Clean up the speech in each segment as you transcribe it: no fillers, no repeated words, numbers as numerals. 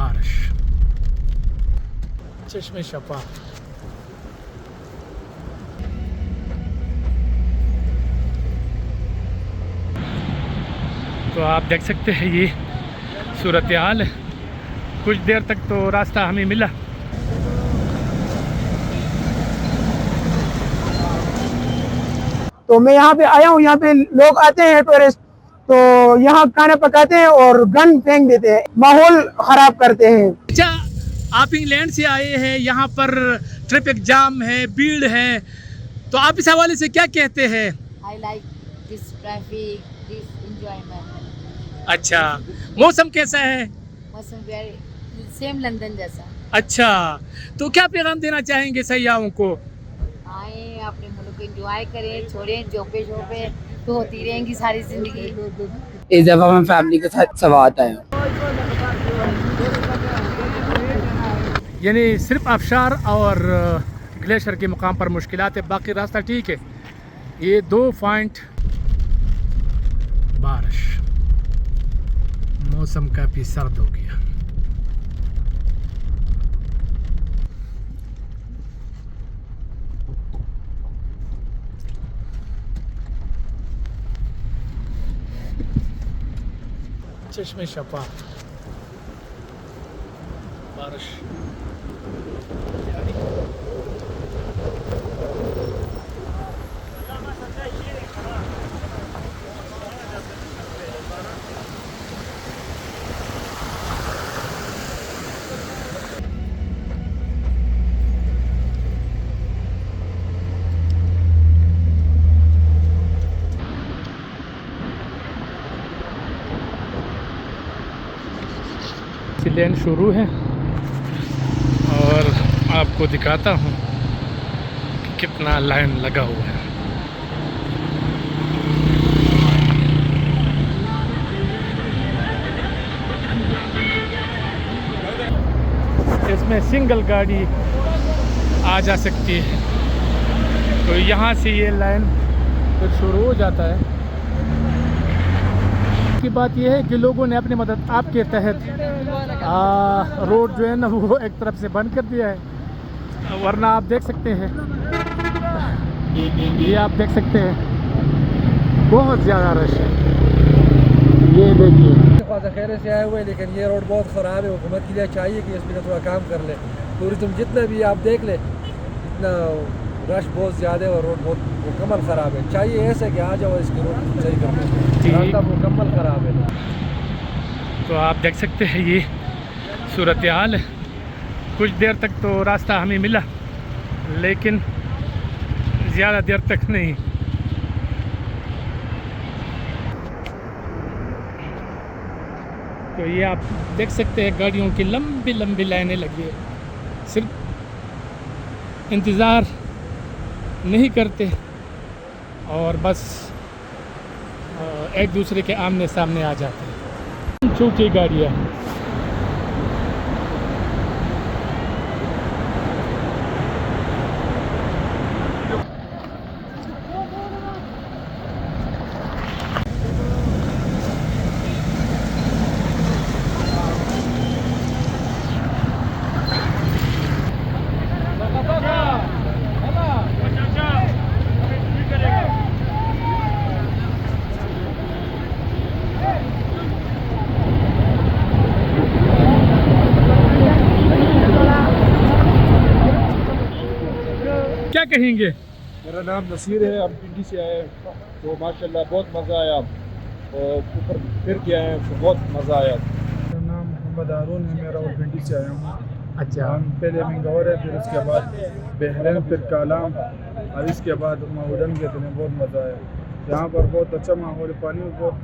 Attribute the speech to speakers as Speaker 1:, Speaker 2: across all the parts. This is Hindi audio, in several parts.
Speaker 1: बारिश, चश्मे शफा। तो आप देख सकते हैं ये सूरत हाल। कुछ देर तक तो रास्ता हमें मिला,
Speaker 2: तो मैं यहाँ पे आया हूँ। यहाँ पे लोग आते हैं टूरिस्ट, तो यहाँ खाना पकाते हैं और गन फेंक देते हैं, माहौल खराब करते हैं।
Speaker 1: अच्छा, आप इंग्लैंड से आए हैं, यहाँ पर ट्रैफिक जाम है, भीड़ है, तो आप इस हवाले से क्या कहते हैं?
Speaker 3: I like this traffic, this enjoyment.
Speaker 1: अच्छा, मौसम कैसा है?
Speaker 3: मौसम वेरी सेम लंदन जैसा।
Speaker 1: अच्छा, तो क्या पैगाम देना चाहेंगे सयाहों को?
Speaker 3: आए अपने मुल्क को एंजॉय करें, छोड़ें जोपे शोपे तो होती रहेंगी सारी जिंदगी।
Speaker 4: इस दफ़ा मैं फैमिली के साथ सवात आया हूँ।
Speaker 1: यानी सिर्फ आबशार और ग्लेशियर के मुकाम पर मुश्किलात है, बाकी रास्ता ठीक है। ये 2 पॉइंट बारिश, मौसम काफ़ी सर्द हो गया। चश्मे शफा, बारिश। लेन शुरू है और आपको दिखाता हूँ कि कितना लाइन लगा हुआ है। इसमें सिंगल गाड़ी आ जा सकती है, तो यहाँ से ये लाइन फिर शुरू हो जाता है। की बात यह है कि लोगों ने अपनी मदद आपके तहत रोड जो है ना वो एक तरफ से बंद कर दिया है, वरना आप देख सकते हैं, ये आप देख सकते हैं बहुत ज़्यादा रश है। ये देखिए
Speaker 5: खैर से आए हुए, लेकिन ये रोड बहुत ख़राब है। हुकूमत के लिए चाहिए कि इसमें थोड़ा काम कर ले। टूरिज्म जितना भी आप देख ले, इतना रश बहुत ज़्यादा है और रोड बहुत मुकम्मल ख़राब है। चाहिए ऐसे कि आ जाओ इसकी रोड सही कर ले, रास्ता मुकम्मल ख़राब है।
Speaker 1: तो आप देख सकते हैं ये सूरत हाल है। कुछ देर तक तो रास्ता हमें मिला, लेकिन ज़्यादा देर तक नहीं। तो ये आप देख सकते हैं गाड़ियों की लंबी लंबी लाइनें लगी है, सिर्फ इंतज़ार नहीं करते और बस एक दूसरे के आमने सामने आ जाते हैं। छोटी गाड़ियाँ, क्या कहेंगे?
Speaker 5: मेरा नाम नसीर है, हम पिंडी से आए हैं। तो माशाल्लाह बहुत मज़ा आया और ऊपर फिर के आए हैं तो बहुत मज़ा आया। मेरा नाम मोहम्मद हारून है, मैं रावलपिंडी से आया हूँ।
Speaker 1: अच्छा,
Speaker 5: हम पहले मिंगौर है, फिर उसके बाद बहरैन, फिर कालाम और इसके बाद माउडन गए थे। बहुत मज़ा आया यहाँ पर, बहुत अच्छा माहौल है, पानी बहुत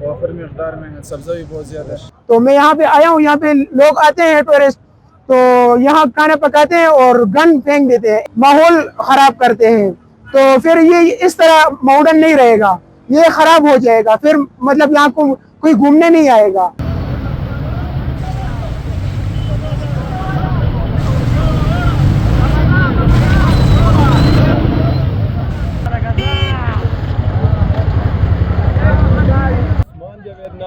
Speaker 5: वाफर मकदार में है, सब्ज़ा भी बहुत ज़्यादा है।
Speaker 2: तो मैं यहाँ पे आया हूँ। यहाँ पे लोग आते हैं टूरिस्ट, तो यहाँ खाना पकाते हैं और गन फेंक देते हैं, माहौल खराब करते हैं। तो फिर ये इस तरह माउडन नहीं रहेगा, ये खराब हो जाएगा, फिर मतलब यहाँ को कोई घूमने नहीं आएगा।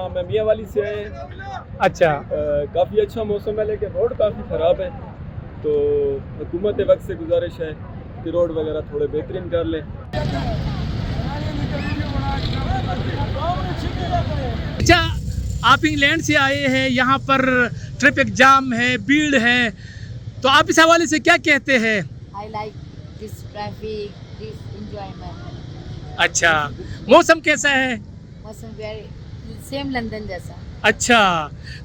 Speaker 6: नाम है, मियाँ वाली से आए हैं।
Speaker 1: अच्छा,
Speaker 6: काफ़ी अच्छा मौसम है लेकिन रोड काफ़ी ख़राब है, तो हुकूमत वक्त से गुजारिश है कि रोड वगैरह थोड़े बेहतरीन कर लें।
Speaker 1: अच्छा, आप इंग्लैंड से आए हैं, यहाँ पर ट्रैफिक जाम है, भीड़ है, तो आप इस हवाले से क्या कहते हैं?
Speaker 3: I like this traffic, this enjoyment.
Speaker 1: अच्छा, मौसम कैसा है?
Speaker 3: मौसम वेरी सेम लंदन जैसा।
Speaker 1: अच्छा,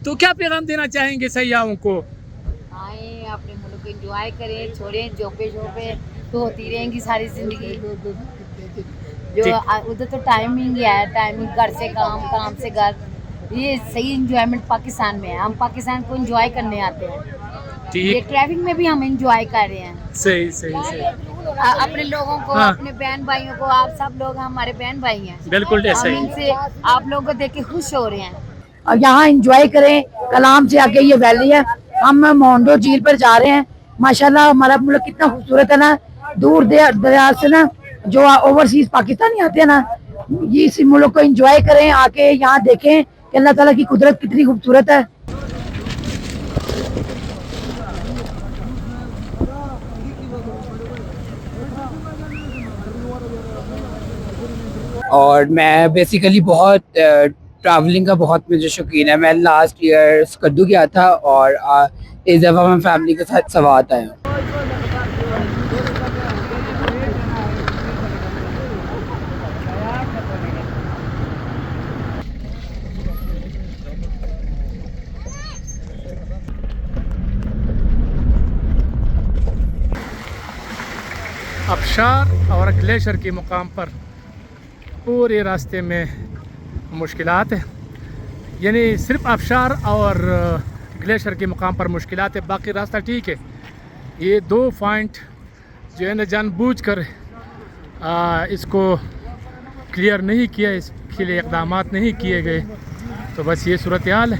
Speaker 1: तो क्या पैगाम देना चाहेंगे सयाहों को?
Speaker 3: आए अपने मुल्क को एंजॉय करें, छोड़ें जोपे शोपे तो होती रहेंगी सारी जिंदगी। जो उधर तो टाइमिंग है, टाइमिंग घर से काम, काम से घर, ये सही एंजॉयमेंट पाकिस्तान में है। हम पाकिस्तान को एंजॉय करने आते हैं, ये
Speaker 1: ठीक,
Speaker 3: ट्रैफिक में भी हम एंजॉय कर रहे हैं।
Speaker 1: सही सही सही,
Speaker 3: अपने लोगों को,
Speaker 1: हाँ।
Speaker 3: अपने बहन भाइयों को, आप सब लोग हमारे बहन भाई हैं,
Speaker 1: बिल्कुल ऐसा
Speaker 3: हम
Speaker 1: ही।
Speaker 3: इनसे आप लोगों को देख के खुश हो रहे हैं।
Speaker 2: अब यहाँ एंजॉय करें। कलाम से आगे ये वैली है, हम मोहंडो झील पर जा रहे हैं। माशाल्लाह हमारा मुल्क कितना खूबसूरत है ना। दूर दराज से ना जो ओवरसीज पाकिस्तानी आते हैं ना, ये इस मुल्क को एंजॉय करें, आके यहाँ देखें कि अल्लाह ताला की कुदरत कितनी खूबसूरत है।
Speaker 4: और मैं बेसिकली बहुत ट्रैवलिंग का बहुत मुझे शौकीन है। मैं लास्ट ईयर स्कद्दू गया था और इस दफ़ा मैं फैमिली के साथ सवात आया हूँ।
Speaker 1: आबशार और ग्लेशियर के मुकाम पर पूरे रास्ते में मुश्किलात है, यानी सिर्फ आबशार और ग्लेशियर के मुकाम पर मुश्किलात है, बाकी रास्ता ठीक है। ये 2 पॉइंट जो है ना जानबूझकर इसको क्लियर नहीं किया, इसके लिए इक़दामात नहीं किए गए, तो बस ये सूरत हाल है।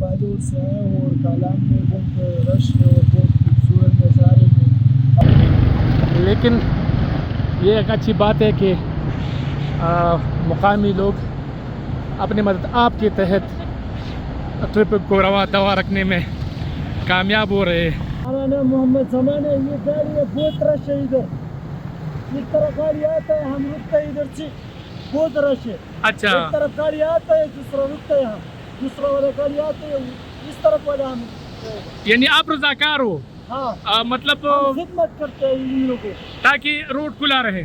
Speaker 7: बहादुर से आए हैं और कालाम में बहुत रश है और बहुत खूबसूरत नज़ारे हैं।
Speaker 1: लेकिन ये एक अच्छी बात है कि मुकामी लोग अपनी मदद आपके तहत ट्रिप को रवा दवा रखने में कामयाब हो रहे हैं।
Speaker 7: हमारा नाम मोहम्मद समान है। ये गाड़ी है, बहुत रश है इधर। इस तरफ गाड़ी आता है, हम रुकते हैं इधर से, बहुत रश है।
Speaker 1: अच्छा,
Speaker 7: एक तरफ गाड़ी आता है, दूसरा रुकता है, हम दूसरा वाला गाड़ी आते है, इस तरफ वाला हम
Speaker 1: यानी आप रजाकार हो?
Speaker 7: हाँ,
Speaker 1: मतलब
Speaker 7: हम खिदमत करते हैं इन लोगों को
Speaker 1: ताकि रोड खुला रहे।